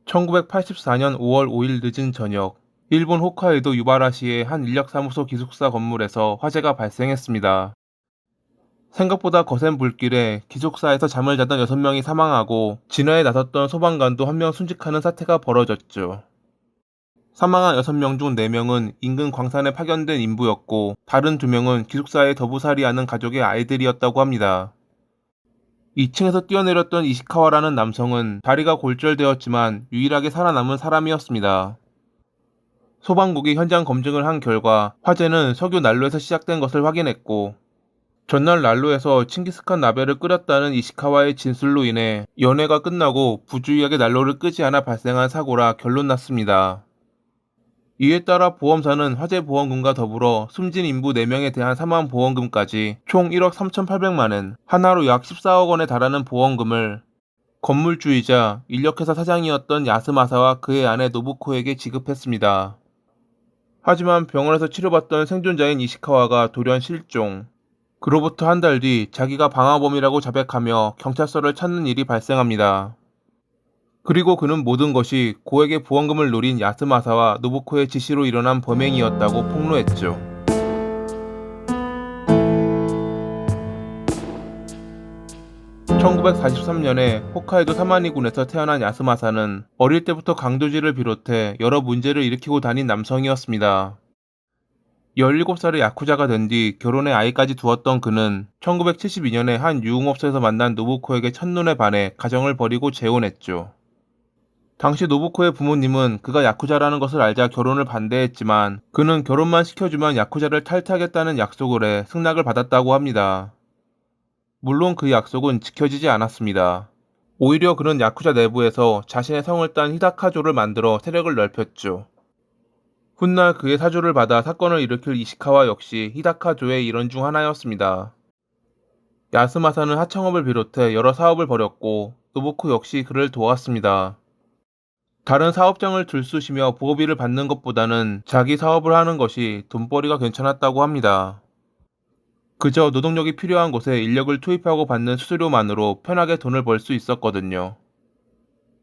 1984년 5월 5일 늦은 저녁, 일본 홋카이도 유바라시의 한 인력사무소 기숙사 건물에서 화재가 발생했습니다. 생각보다 거센 불길에 기숙사에서 잠을 자던 6명이 사망하고 진화에 나섰던 소방관도 1명 순직하는 사태가 벌어졌죠. 사망한 6명 중 4명은 인근 광산에 파견된 인부였고 다른 2명은 기숙사에 더부살이하는 가족의 아이들이었다고 합니다. 2층에서 뛰어내렸던 이시카와라는 남성은 다리가 골절되었지만 유일하게 살아남은 사람이었습니다. 소방국이 현장 검증을 한 결과 화재는 석유 난로에서 시작된 것을 확인했고, 전날 난로에서 칭기스칸 나베를 끓였다는 이시카와의 진술로 인해 연회가 끝나고 부주의하게 난로를 끄지 않아 발생한 사고라 결론났습니다. 이에 따라 보험사는 화재 보험금과 더불어 숨진 인부 4명에 대한 사망보험금까지 총 1억 3,800만 엔, 하나로 약 14억 원에 달하는 보험금을 건물주이자 인력회사 사장이었던 야스마사와 그의 아내 노부코에게 지급했습니다. 하지만 병원에서 치료받던 생존자인 이시카와가 돌연 실종. 그로부터 한 달 뒤 자기가 방화범이라고 자백하며 경찰서를 찾는 일이 발생합니다. 그리고 그는 모든 것이 고액의 보험금을 노린 야스마사와 노부코의 지시로 일어난 범행이었다고 폭로했죠. 1943년에 홋카이도 사마니군에서 태어난 야스마사는 어릴 때부터 강도질을 비롯해 여러 문제를 일으키고 다닌 남성이었습니다. 17살의 야쿠자가 된 뒤 결혼해 아이까지 두었던 그는 1972년에 한 유흥업소에서 만난 노부코에게 첫눈에 반해 가정을 버리고 재혼했죠. 당시 노부코의 부모님은 그가 야쿠자라는 것을 알자 결혼을 반대했지만 그는 결혼만 시켜주면 야쿠자를 탈퇴하겠다는 약속을 해 승낙을 받았다고 합니다. 물론 그 약속은 지켜지지 않았습니다. 오히려 그는 야쿠자 내부에서 자신의 성을 딴 히다카조를 만들어 세력을 넓혔죠. 훗날 그의 사주를 받아 사건을 일으킬 이시카와 역시 히다카조의 일원 중 하나였습니다. 야스마사는 하청업을 비롯해 여러 사업을 벌였고 노부코 역시 그를 도왔습니다. 다른 사업장을 들쑤시며 보호비를 받는 것보다는 자기 사업을 하는 것이 돈벌이가 괜찮았다고 합니다. 그저 노동력이 필요한 곳에 인력을 투입하고 받는 수수료만으로 편하게 돈을 벌 수 있었거든요.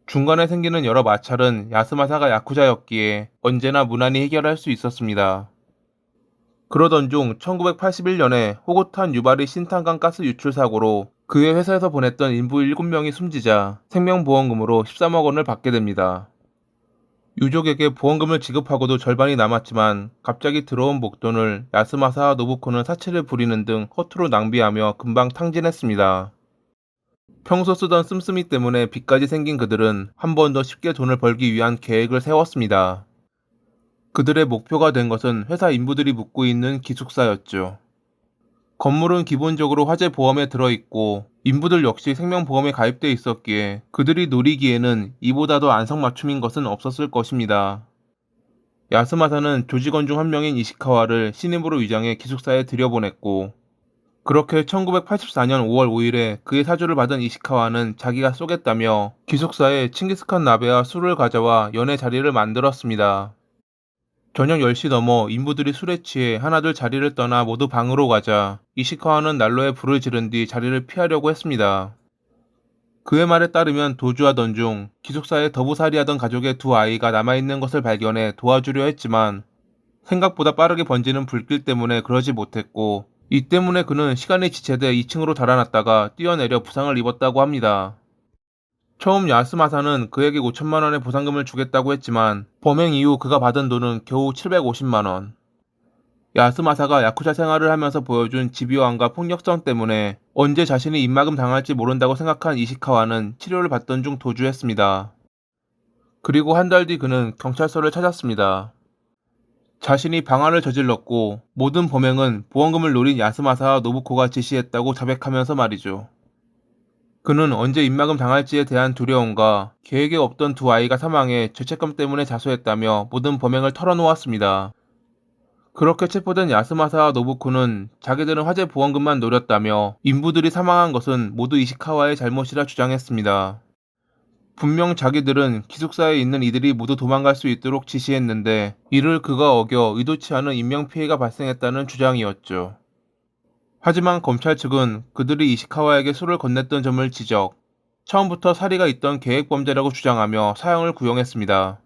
중간에 생기는 여러 마찰은 야스마사가 야쿠자였기에 언제나 무난히 해결할 수 있었습니다. 그러던 중 1981년에 호고탄 유바리 신탄강 가스 유출 사고로 그의 회사에서 보냈던 인부 7명이 숨지자 생명보험금으로 13억 원을 받게 됩니다. 유족에게 보험금을 지급하고도 절반이 남았지만 갑자기 들어온 목돈을 야스마사와 노부코는 사치를 부리는 등 허투루 낭비하며 금방 탕진했습니다. 평소 쓰던 씀씀이 때문에 빚까지 생긴 그들은 한 번 더 쉽게 돈을 벌기 위한 계획을 세웠습니다. 그들의 목표가 된 것은 회사 인부들이 묵고 있는 기숙사였죠. 건물은 기본적으로 화재 보험에 들어있고 인부들 역시 생명보험에 가입돼 있었기에 그들이 노리기에는 이보다 더 안성맞춤인 것은 없었을 것입니다. 야스마사는 조직원 중 한 명인 이시카와를 신임으로 위장해 기숙사에 들여보냈고 그렇게 1984년 5월 5일에 그의 사주를 받은 이시카와는 자기가 쏘겠다며 기숙사에 칭기스칸 나베와 술을 가져와 연애 자리를 만들었습니다. 저녁 10시 넘어 인부들이 술에 취해 하나둘 자리를 떠나 모두 방으로 가자 이시카와는 난로에 불을 지른 뒤 자리를 피하려고 했습니다. 그의 말에 따르면 도주하던 중 기숙사에 더부살이하던 가족의 2아이가 남아있는 것을 발견해 도와주려 했지만 생각보다 빠르게 번지는 불길 때문에 그러지 못했고 이 때문에 그는 시간이 지체돼 2층으로 달아났다가 뛰어내려 부상을 입었다고 합니다. 처음 야스마사는 그에게 5천만 원의 보상금을 주겠다고 했지만 범행 이후 그가 받은 돈은 겨우 750만 원. 야스마사가 야쿠자 생활을 하면서 보여준 집요함과 폭력성 때문에 언제 자신이 입막음 당할지 모른다고 생각한 이시카와는 치료를 받던 중 도주했습니다. 그리고 한 달 뒤 그는 경찰서를 찾았습니다. 자신이 방화를 저질렀고 모든 범행은 보험금을 노린 야스마사와 노부코가 지시했다고 자백하면서 말이죠. 그는 언제 입막음 당할지에 대한 두려움과 계획에 없던 2아이가 사망해 죄책감 때문에 자수했다며 모든 범행을 털어놓았습니다. 그렇게 체포된 야스마사와 노부코는 자기들은 화재 보험금만 노렸다며 인부들이 사망한 것은 모두 이시카와의 잘못이라 주장했습니다. 분명 자기들은 기숙사에 있는 이들이 모두 도망갈 수 있도록 지시했는데 이를 그가 어겨 의도치 않은 인명피해가 발생했다는 주장이었죠. 하지만 검찰 측은 그들이 이시카와에게 술을 건넸던 점을 지적, 처음부터 사리가 있던 계획범죄라고 주장하며 사형을 구형했습니다.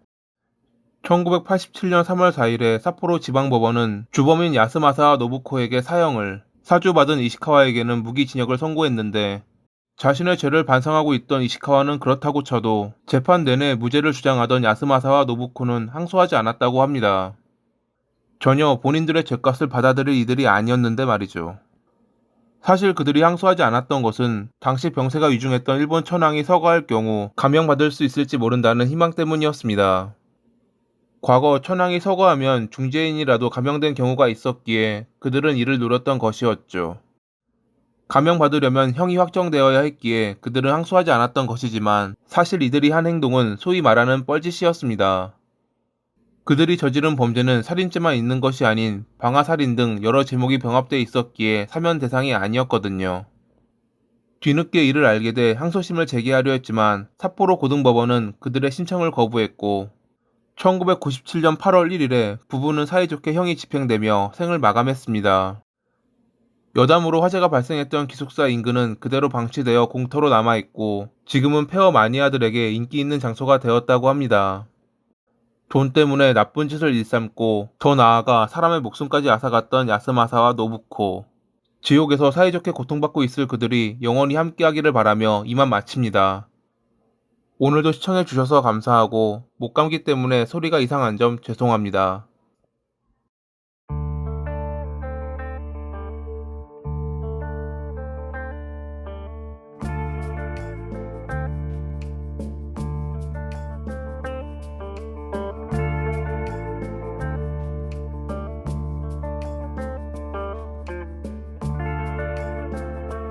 1987년 3월 4일에 삿포로 지방법원은 주범인 야스마사 노부코에게 사형을, 사주받은 이시카와에게는 무기징역을 선고했는데, 자신의 죄를 반성하고 있던 이시카와는 그렇다고 쳐도 재판 내내 무죄를 주장하던 야스마사와 노부코는 항소하지 않았다고 합니다. 전혀 본인들의 죄값을 받아들일 이들이 아니었는데 말이죠. 사실 그들이 항소하지 않았던 것은 당시 병세가 위중했던 일본 천황이 서거할 경우 감형받을 수 있을지 모른다는 희망 때문이었습니다. 과거 천황이 서거하면 중재인이라도 감형된 경우가 있었기에 그들은 이를 노렸던 것이었죠. 감형받으려면 형이 확정되어야 했기에 그들은 항소하지 않았던 것이지만, 사실 이들이 한 행동은 소위 말하는 뻘짓이었습니다. 그들이 저지른 범죄는 살인죄만 있는 것이 아닌 방아살인 등 여러 제목이 병합돼 있었기에 사면 대상이 아니었거든요. 뒤늦게 이를 알게 돼 항소심을 제기하려 했지만 삿포로 고등법원은 그들의 신청을 거부했고, 1997년 8월 1일에 부부는 사이좋게 형이 집행되며 생을 마감했습니다. 여담으로 화재가 발생했던 기숙사 인근은 그대로 방치되어 공터로 남아있고, 지금은 폐허 마니아들에게 인기 있는 장소가 되었다고 합니다. 돈 때문에 나쁜 짓을 일삼고 더 나아가 사람의 목숨까지 앗아갔던 야스마사와 노부코. 지옥에서 사이좋게 고통받고 있을 그들이 영원히 함께하기를 바라며 이만 마칩니다. 오늘도 시청해주셔서 감사하고, 목감기 때문에 소리가 이상한 점 죄송합니다.